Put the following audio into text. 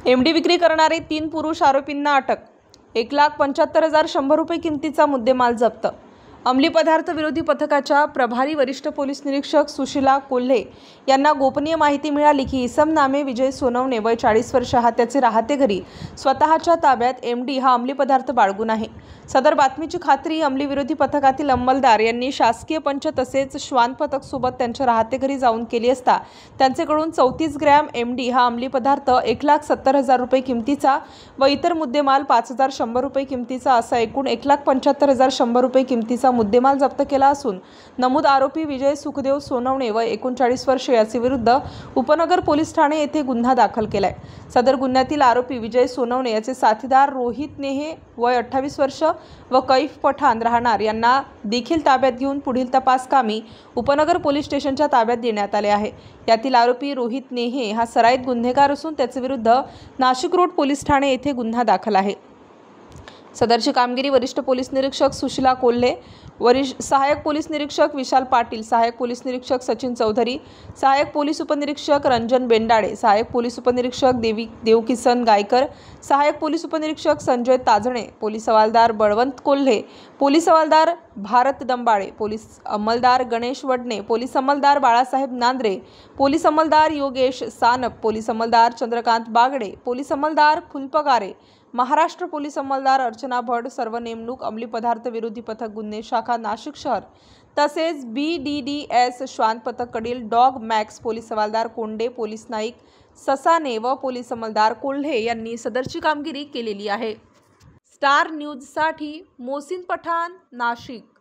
MD विक्री करणारे 3 पुरुष आरोपींना अटक। 1,75,100 रुपये किमतीचा मुद्देमाल जप्त। अंमली पदार्थ विरोधी पथकाच्या प्रभारी वरिष्ठ पोलीस निरीक्षक सुशीला कोल्हे यांना गोपनीय माहिती मिळाली की इसम नामे विजय सोनवणे वय 40 वर्ष हा त्याचे राहते घरी स्वतःच्या ताब्यात एमडी हा अंमली पदार्थ बाळगून आहे। सदर बातमीची खात्री अंमली विरोधी पथकातील अंमलदार यांनी शासकीय पंच तसेच श्वान पथक सोबत त्यांच्या राहते घरी जाऊन केली असता त्यांच्याकडून 34 ग्रॅम एमडी हा अंमली पदार्थ 1,70,000 रुपये किमतीचा व इतर मुद्देमाल 5,100 रुपये किमतीचा असा एकूण 1,75,100 रुपये किमतीचा मुद्देमाल जप्त केला असून नमूद आरोपी विजय सुखदेव सोनवणे व 39 वर्ष याचे विरुद्ध उपनगर पोलीस ठाणे येथे गुन्हा दाखल केलाय। सदर गुन्ह्यातील आरोपी विजय सोनवणे याचे साथीदार रोहित नेहे वय 28 वर्ष व कैफ पठाण राहणार यांना देखील ताब्यात घेऊन पुढील तपास कामी उपनगर पोलीस स्टेशनच्या ताब्यात देण्यात आले आहे। यातील आरोपी रोहित नेहे हा सराईत गुन्हेगार असून त्याचे विरुद्ध नाशिक रोड पोलीस ठाणे येथे गुन्हा दाखल आहे। सदरची कामगिरी वरिष्ठ पोलीस निरीक्षक सुशीला कोल्हे, सहायक पोलीस निरीक्षक विशाल पाटील, सहायक पोलीस निरीक्षक सचिन चौधरी, सहायक पोलीस उपनिरीक्षक रंजन बेंडाडे, सहायक पोलीस उपनिरीक्षक देवकिसन गायकर, सहायक पोलीस उपनिरीक्षक संजय ताजणे, पोलीस हवालदार बळवंत कोल्हे, पोलीस हवालदार भारत दंबाळे, पोलीस अंमलदार गणेश वडणे, पोलीस अंमलदार बाळासाहेब नांद्रे, पोलीस अंमलदार योगेश सानप, पोलीस अंमलदार चंद्रकांत बागडे, पोलीस अंमलदार फुलपगारे, महाराष्ट्र पोलीस अंमलदार अर्चना भट सर्व नेमणूक अंमली पदार्थ विरोधी पथक गुन्हे शाखा नाशिक शहर तसेच BDDS श्वान पथक कडील डॉग मॅक्स पोलीस हवालदार कोंडे, पोलीस नाईक ससाने व पोलीस अंमलदार कोल्हे यांनी सदरची कामगिरी केलेली आहे। स्टार न्यूज साठी मोहसिन पठाण, नाशिक।